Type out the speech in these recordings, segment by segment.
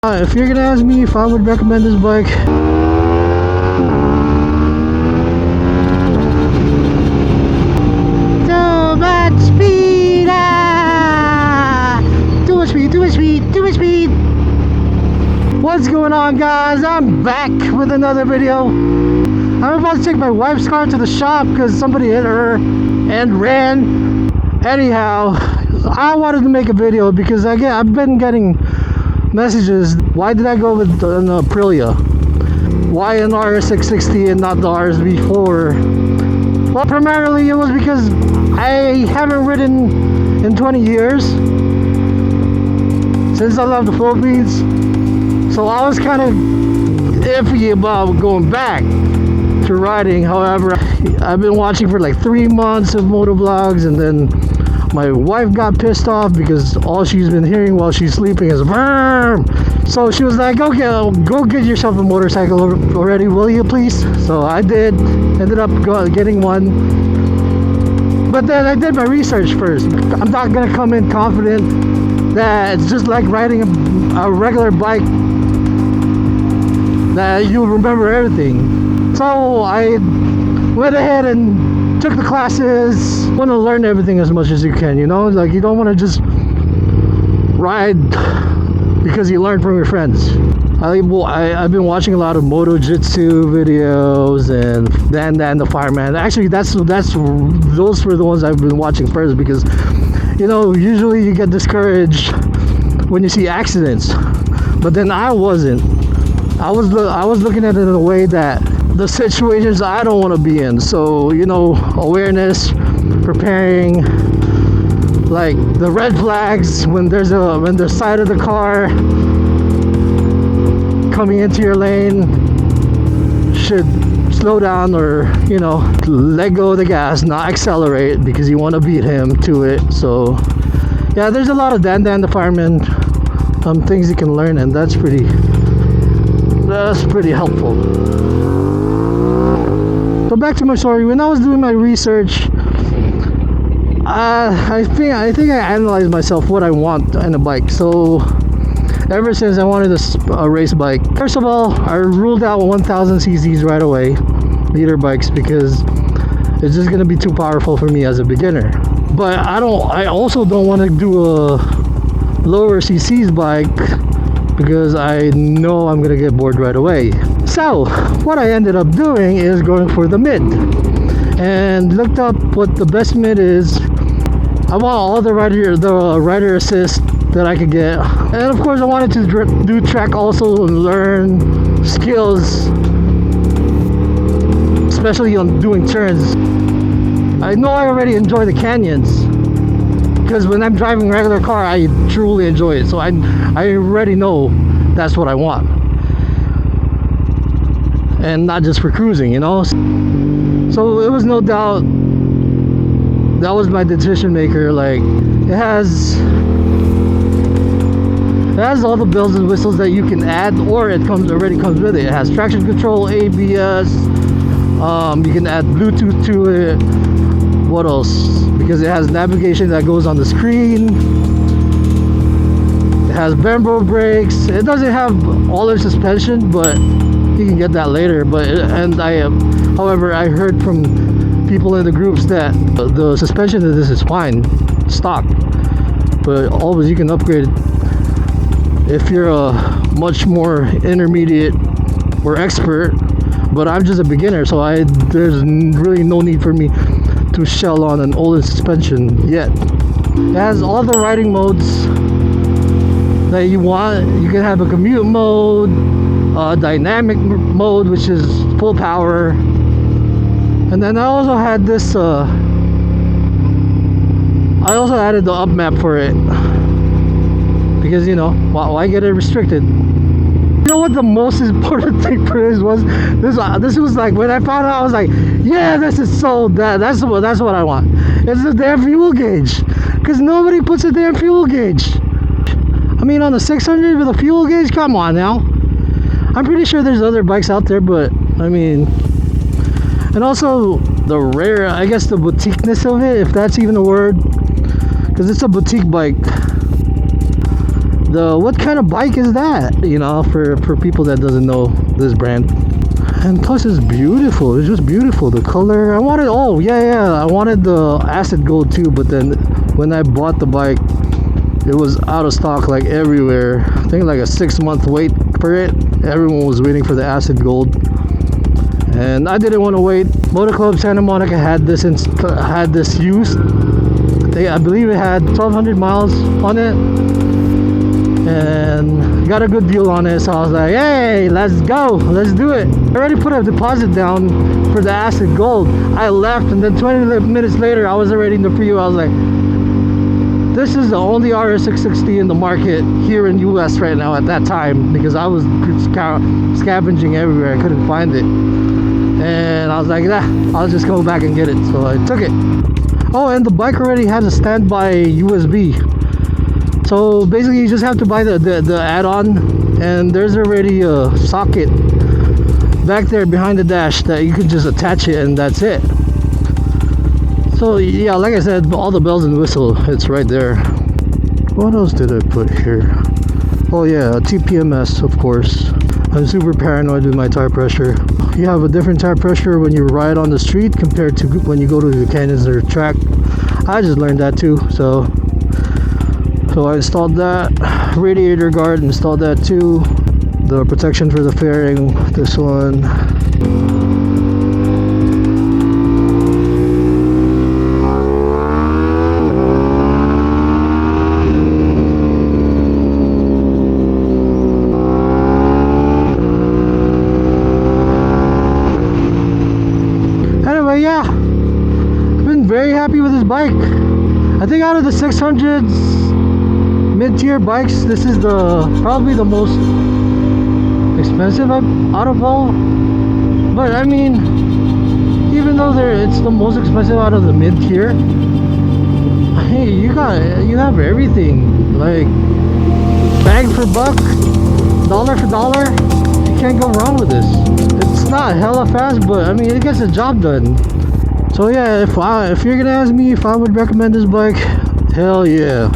If you're gonna ask me if I would recommend this bike, too much speed, too much speed, too much speed, too much speed. What's going on, guys? I'm back with another video. I'm about to take my wife's car to the shop because somebody hit her and ran. Anyhow, I wanted to make a video because I've been getting messages. Why did I go with an Aprilia? Why an RS660 and not the RSV4? Well, primarily it was because I haven't ridden in 20 years since I left the Philippines, so I was kind of iffy about going back to riding. However, I've been watching for like 3 months of motovlogs, and then my wife got pissed off because all she's been hearing while she's sleeping is "Vroom." So she was like, okay, go get yourself a motorcycle already, will you please? So I did, ended up getting one. But then I did my research first. I'm not gonna come in confident that it's just like riding a regular bike, that you'll remember everything. So I went ahead and took the classes. Want to learn everything as much as you can, you know, like you don't want to just ride because you learn from your friends. I've been watching a lot of Moto Jitsu videos and Dan the Fireman. Actually, those were the ones I've been watching first, because you know, usually you get discouraged when you see accidents, but then I wasn't. I was looking at it in a way that the situations I don't want to be in. So, you know, awareness, preparing, like the red flags when there's the side of the car coming into your lane should slow down, or, you know, let go of the gas, not accelerate, because you want to beat him to it. So yeah, there's a lot of Dan the Fireman things you can learn, and that's pretty helpful. So back to my story. When I was doing my research, I think I analyzed myself what I want in a bike. So ever since I wanted a race bike, first of all, I ruled out 1000 cc's right away, liter bikes, because it's just gonna be too powerful for me as a beginner. But I also don't want to do a lower cc's bike, because I know I'm gonna get bored right away. So what I ended up doing is going for the mid, and looked up what the best mid is. I want all the rider assist that I could get, and of course I wanted to do track also and learn skills, especially on doing turns. I know I already enjoy the canyons, because when I'm driving a regular car I truly enjoy it, so I already know that's what I want, and not just for cruising, you know. So it was no doubt, that was my decision maker. Like, it has all the bells and whistles that you can add, or it already comes with it. It has traction control, ABS, you can add Bluetooth to it. What else? Because it has navigation that goes on the screen. It has Brembo brakes. It doesn't have all-in suspension, but you can get that later. However, I heard from people in the groups that the suspension of this is fine, stock. But always you can upgrade if you're a much more intermediate or expert. But I'm just a beginner, so there's really no need for me to shell on an older suspension yet. It has all the riding modes that you want. You can have a commute mode, dynamic mode, which is full power, and then I also had this I also added the up map for it, because, you know, why get it restricted? You know what the most important thing for this was? This was like, when I found out, I was like, yeah, this is sold. That's what I want. It's the damn fuel gauge, because nobody puts a damn fuel gauge. I mean, on the 600 with a fuel gauge, come on now. I'm pretty sure there's other bikes out there, but I mean, and also the rare, I guess, the boutiqueness of it, if that's even a word, because it's a boutique bike. what kind of bike is that? You know, for people that doesn't know this brand. And plus it's beautiful. It's just beautiful. The color. I wanted, oh yeah, I wanted the acid gold too, but then when I bought the bike, it was out of stock like everywhere. I think like a 6-month wait for it. Everyone was waiting for the acid gold, and I didn't want to wait. Motor Club Santa Monica had this used. I believe it had 1,200 miles on it, and got a good deal on it. So I was like, hey, let's go, let's do it. I already put a deposit down for the acid gold. I left, and then 20 minutes later I was already in the preview. I was like, this is the only RS660 in the market here in US right now at that time, because I was scavenging everywhere. I couldn't find it, and I was like, nah, I'll just go back and get it. So I took it. Oh, and the bike already has a standby USB. So basically you just have to buy the add-on, and there's already a socket back there behind the dash that you can just attach it, and that's it. So yeah, like I said, all the bells and whistle, it's right there. What else did I put here? Oh yeah, TPMS, of course. I'm super paranoid with my tire pressure. You have a different tire pressure when you ride on the street compared to when you go to the canyons or track. I just learned that too. So I installed that. Radiator guard, installed that too. The protection for the fairing, this one. Anyway, yeah, I've been very happy with this bike. I think out of the 600s mid-tier bikes, this is probably the most expensive out of all. But I mean, even though it's the most expensive out of the mid-tier, hey, you have everything. Like bang for buck, dollar for dollar, you can't go wrong with this. It's not hella fast, but I mean, it gets the job done. So yeah, if you're gonna ask me if I would recommend this bike, hell yeah,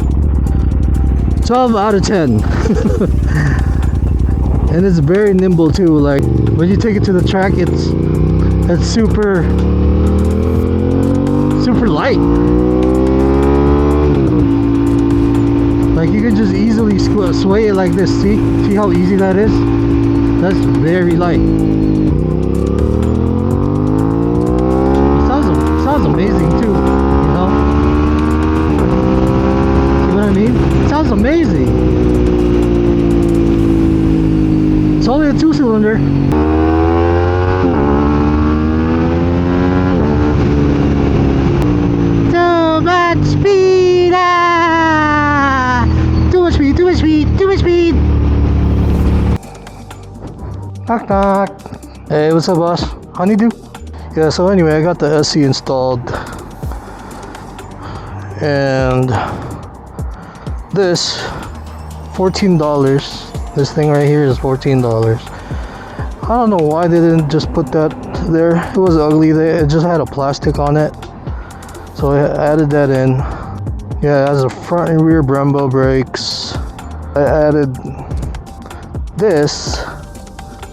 12 out of 10. And it's very nimble too. Like when you take it to the track, it's super light. Like you can just easily sway it like this. See how easy that is? That's very light. It sounds amazing too, you know? See what I mean? It sounds amazing. It's only a 2-cylinder. Too much speed! Too much speed, too much speed, too much speed! Knock knock. Hey, what's up, boss? Honeydew? Yeah, so anyway, I got the SC installed. And this, $14. This thing right here is $14. I don't know why they didn't just put that there. It was ugly. It just had a plastic on it. So I added that in. Yeah, it has a front and rear Brembo brakes. I added this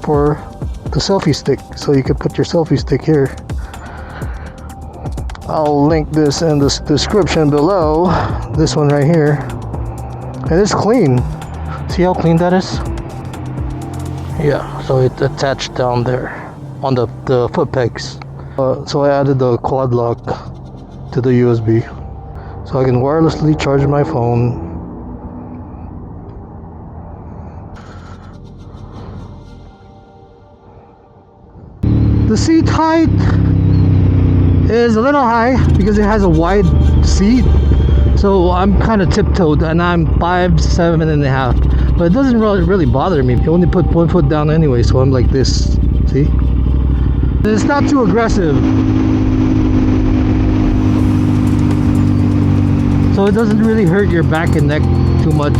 for the selfie stick, so you could put your selfie stick here. I'll link this in the description below. This one right here. And it's clean. See how clean that is? Yeah, so it's attached down there on the foot pegs. So I added the quad lock to the USB, so I can wirelessly charge my phone. The seat height is a little high because it has a wide seat. So I'm kind of tiptoed, and I'm 5'7.5", but it doesn't really bother me. You only put one foot down anyway, so I'm like this. See? It's not too aggressive, so it doesn't really hurt your back and neck too much.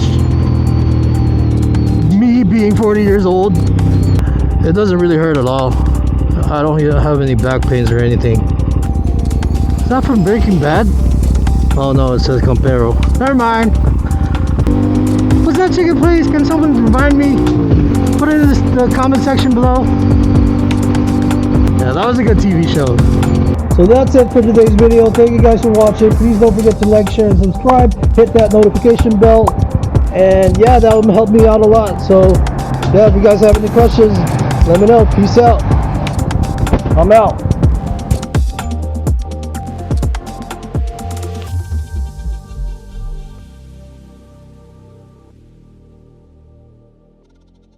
Me being 40 years old, it doesn't really hurt at all. I don't have any back pains or anything. Is that from Breaking Bad? Oh no, it says Compero. Never mind. What's that chicken place? Can someone remind me? Put it in the comment section below. Yeah, that was a good TV show. So that's it for today's video. Thank you guys for watching. Please don't forget to like, share, and subscribe. Hit that notification bell. And yeah, that will help me out a lot. So yeah, if you guys have any questions, let me know. Peace out. I'm out.